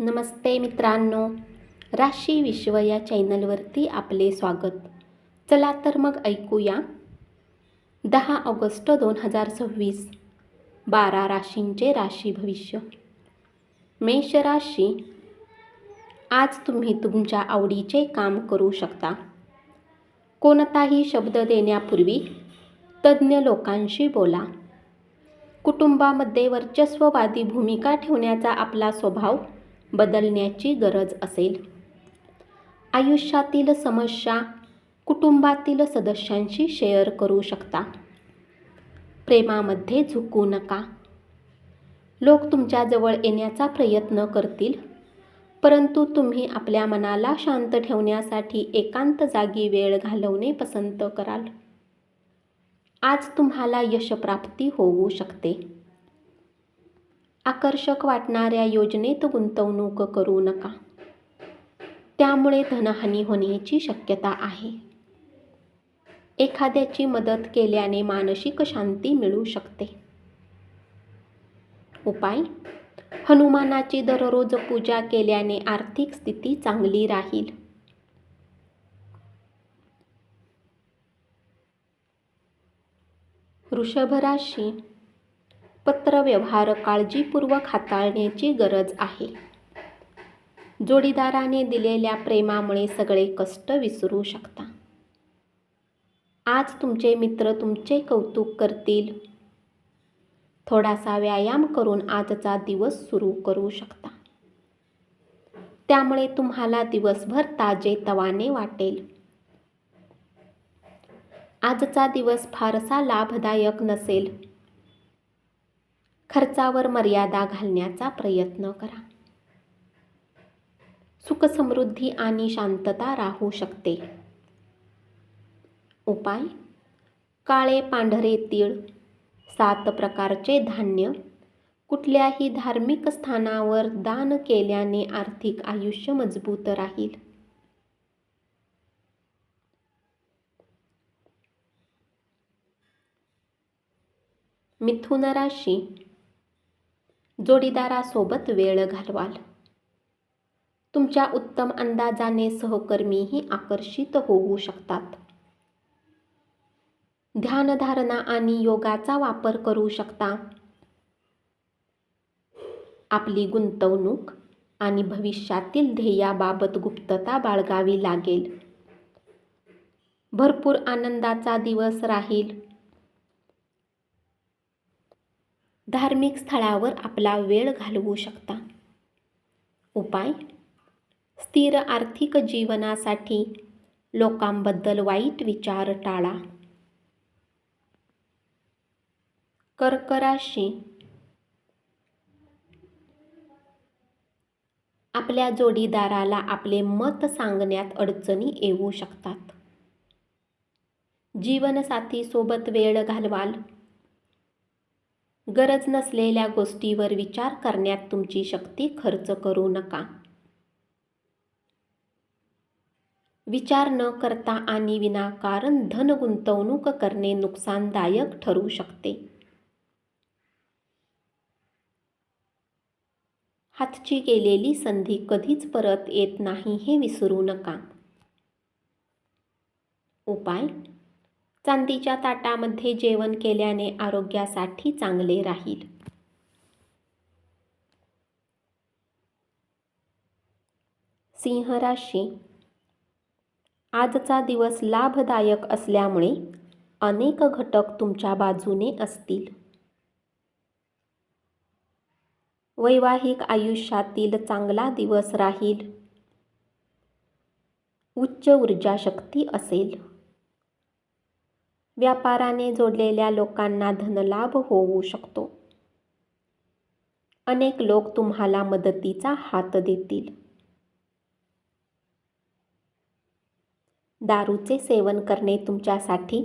नमस्ते मित्रांनो, राशी विश्व या चॅनलवरती आपले स्वागत. चला तर मग ऐकूया 10 ऑगस्ट 2026 12 राशींचे राशी भविष्य. मेष राशी, आज तुम्ही तुमच्या आवडीचे काम करू शकता. कोणताही शब्द देण्यापूर्वी तज्ज्ञ लोकांशी बोला. कुटुंबामध्ये वर्चस्ववादी भूमिका ठेवण्याचा आपला स्वभाव बदलण्याची गरज असेल. आयुष्यातील समस्या कुटुंबातील सदस्यांशी शेअर करू शकता. प्रेमामध्ये झुकू नका. लोक तुमच्याजवळ येण्याचा प्रयत्न करतील, परंतु तुम्ही आपल्या मनाला शांत ठेवण्यासाठी एकांत जागी वेळ घालवणे पसंत कराल. आज तुम्हाला यशप्राप्ती होऊ शकते. आकर्षक वाटणाऱ्या योजनेत गुंतवणूक करू नका, त्यामुळे धनहानी होण्याची शक्यता आहे. एखाद्याची मदत केल्याने मानसिक शांती मिळू शकते. उपाय: हनुमानाची दररोज पूजा केल्याने आर्थिक स्थिती चांगली राहील. वृषभ राशी, पत्रव्यवहार काळजीपूर्वक हाताळण्याची गरज आहे. जोडीदाराने दिलेल्या प्रेमामुळे सगळे कष्ट विसरू शकता. आज तुमचे मित्र तुमचे कौतुक करतील. थोडासा व्यायाम करून आजचा दिवस सुरू करू शकता. त्यामुळे तुम्हाला दिवसभर ताजेतवाने वाटेल. आजचा दिवस फारसा लाभदायक नसेल. खर्चावर मर्यादा घालण्याचा प्रयत्न करा. सुख समृद्धी आणि शांतता राहू शकते. उपाय: काळे पांढरे तीळ, 7 प्रकारचे धान्य कुठल्याही धार्मिक स्थानावर दान केल्याने आर्थिक आयुष्य मजबूत राहील. मिथुन राशी, जोडीदारासोबत वेळ घालवाल. तुमच्या उत्तम अंदाजाने सहकर्मीही आकर्षित होऊ शकतात. ध्यानधारणा आणि योगाचा वापर करू शकता. आपली गुंतवणूक आणि भविष्यातील ध्येयाबाबत गुप्तता बाळगावी लागेल. भरपूर आनंदाचा दिवस राहील. धार्मिक स्थळावर आपला वेळ घालवू शकता. उपाय: स्थिर आर्थिक जीवनासाठी लोकांबद्दल वाईट विचार टाळा. कर्क राशी, आपल्या जोडीदाराला आपले मत सांगण्यात अडचणी येऊ शकतात. जीवनसाथी सोबत वेळ घालवाल. गरज नसलेल्या गोष्टीवर विचार करण्यात तुमची शक्ती खर्च करू नका. विचार न करता आणि विनाकारण धन गुंतवणूक करणे नुकसानदायक ठरू शकते. हातची गेलेली संधी कधीच परत येत नाही हे विसरू नका. उपाय: चांदीच्या ताटामध्ये जेवण केल्याने आरोग्यासाठी चांगले राहील. सिंह राशी, आजचा दिवस लाभदायक असल्यामुळे अनेक घटक तुमच्या बाजूने असतील. वैवाहिक आयुष्यातील चांगला दिवस राहील. उच्च ऊर्जाशक्ती असेल. व्यापाराने जोडलेल्या लोकांना धनलाभ होऊ शकतो. अनेक लोक तुम्हाला मदतीचा हात देतील. दारूचे सेवन करणे तुमच्यासाठी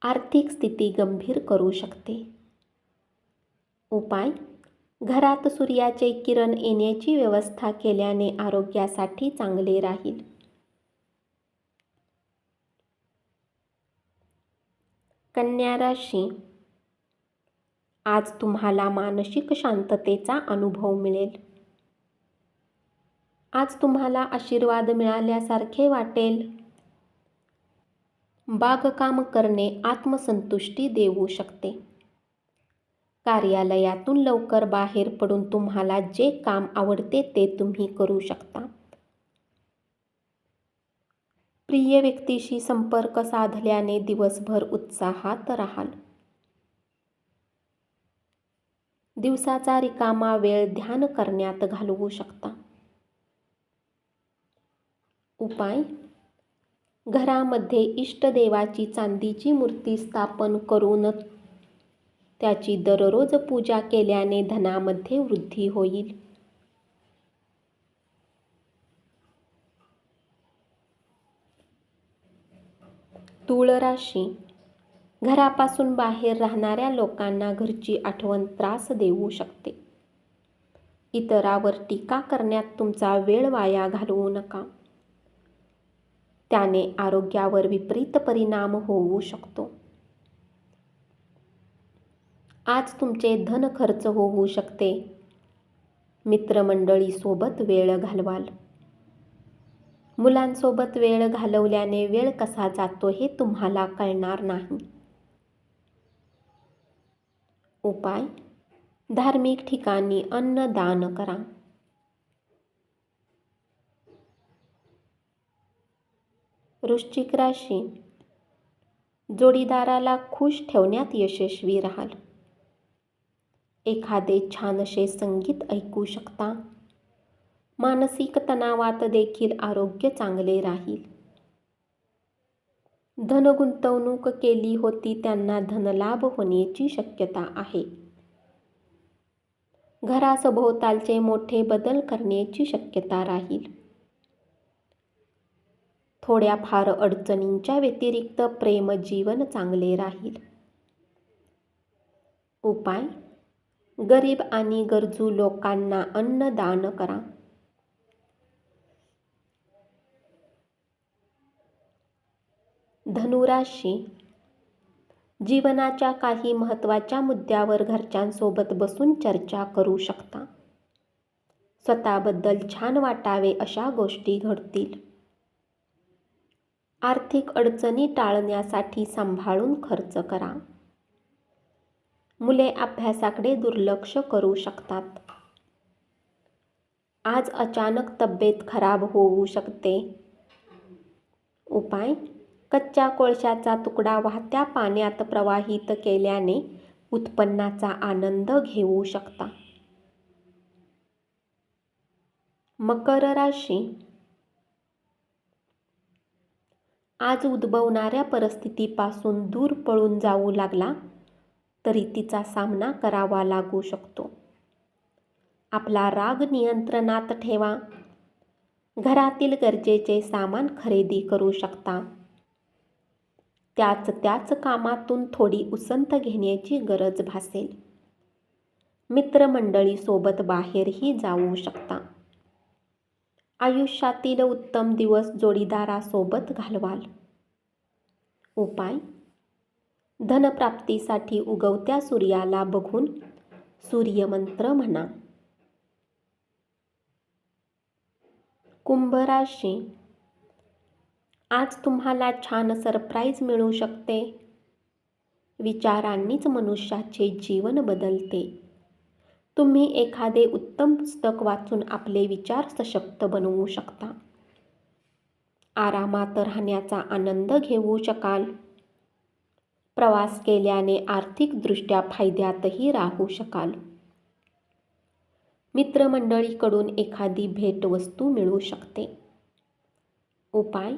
आर्थिक स्थिती गंभीर करू शकते. उपाय: घरात सूर्याचे किरण येण्याची व्यवस्था केल्याने आरोग्यासाठी चांगले राहील. कन्या राशी, आज तुम्हाला मानसिक शांततेचा अनुभव मिळेल. आज तुम्हाला आशीर्वाद मिळाल्यासारखे वाटेल. बागकाम करणे आत्मसंतुष्टी देऊ शकते. कार्यालयातून लवकर बाहेर पडून तुम्हाला जे काम आवडते ते तुम्ही करू शकता. प्रिय व्यक्तीशी संपर्क साधल्याने दिवसभर उत्साहात राहाल. दिवसाचा रिकामा वेळ ध्यान करण्यात घालवू शकता. उपाय: घरामध्ये इष्टदेवाची चांदीची मूर्ती स्थापन करून त्याची दररोज पूजा केल्याने धनामध्ये वृद्धी होईल. तूळ राशी: घरापासून बाहेर राहणाऱ्या लोकांना घरची आठवण त्रास देऊ शकते. इतरावर टीका करण्यात तुमचा वेळ वाया घालवू नका. त्याने आरोग्यावर विपरीत परिणाम होऊ शकतो. आज तुमचे धन खर्च होऊ शकते. मित्रमंडळीसोबत वेळ घालवाल. मुलांसोबत वेळ घालवल्याने वेळ कसा जातो हे तुम्हाला कळणार नाही. उपाय: धार्मिक ठिकाणी अन्नदान करा. वृश्चिक राशी: जोडीदाराला खुश ठेवण्यात यशस्वी राहाल. एखादे छानसे संगीत ऐकू शकता. मानसिक तणावात देखील आरोग्य चांगले राहील. धन गुंतवणूक केली होती त्यांना धनलाभ होण्याची शक्यता आहे. घरासभोवतालचे मोठे बदल करण्याची शक्यता राहील. थोड्याफार अडचणींच्या व्यतिरिक्त प्रेम जीवन चांगले राहील. उपाय: गरीब आणि गरजू लोकांना अन्नदान करा. धनुराशी: जीवनाच्या काही महत्त्वाच्या मुद्द्यावर घरच्यांसोबत बसून चर्चा करू शकता. स्वतःबद्दल छान वाटावे अशा गोष्टी घडतील. आर्थिक अडचणी टाळण्यासाठी सांभाळून खर्च करा. मुले अभ्यासाकडे दुर्लक्ष करू शकतात. आज अचानक तब्येत खराब होऊ शकते. उपाय: कच्च्या कोळशाचा तुकडा वाहत्या पाण्यात प्रवाहित केल्याने उत्पन्नाचा आनंद घेऊ शकता. मकर राशी: आज उद्भवणाऱ्या परिस्थितीपासून दूर पळून जाऊ लागला तरी तिचा सामना करावा लागू शकतो. आपला राग नियंत्रणात ठेवा. घरातील गरजेचे सामान खरेदी करू शकता. त्याच कामातून थोडी उसंत घेण्याची गरज भासेल. मित्रमंडळीसोबत बाहेरही जाऊ शकता. आयुष्यातील उत्तम दिवस जोडीदारासोबत घालवाल. उपाय: धनप्राप्तीसाठी उगवत्या सूर्याला बघून सूर्यमंत्र म्हणा. कुंभ राशी: आज तुम्हाला छान सरप्राईज मिळू शकते. विचारांनीच मनुष्याचे जीवन बदलते. तुम्ही एखादे उत्तम पुस्तक वाचून आपले विचार सशक्त बनवू शकता. आरामात राहण्याचा आनंद घेऊ शकाल. प्रवास केल्याने आर्थिकदृष्ट्या फायद्यातही राहू शकाल. मित्रमंडळीकडून एखादी भेटवस्तू मिळू शकते. उपाय: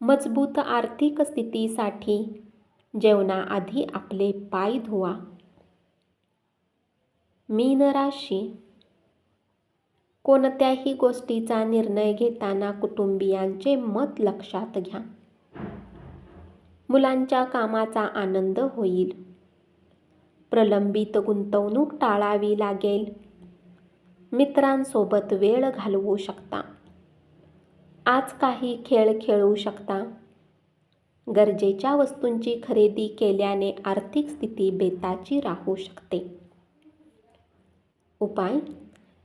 मजबूत आर्थिक स्थितीसाठी जेवणाआधी आपले पाय धुवा. मीन राशी: कोणत्याही गोष्टीचा निर्णय घेताना कुटुंबियांचे मत लक्षात घ्या. मुलांच्या कामाचा आनंद होईल. प्रलंबित गुंतवणूक टाळावी लागेल. मित्रांसोबत वेळ घालवू शकता. आज काही खेळ खेळू शकता. गरजेच्या वस्तूंची खरेदी केल्याने आर्थिक स्थिती बेताची राहू शकते. उपाय: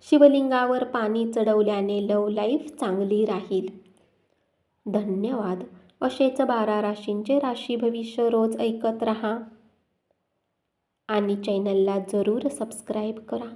शिवलिंगावर पाणी चढवल्याने लव्ह लाईफ चांगली राहील. धन्यवाद. असेच 12 राशींचे राशी भविष्य रोज ऐकत रहा आणि चॅनलला जरूर सबस्क्राईब करा.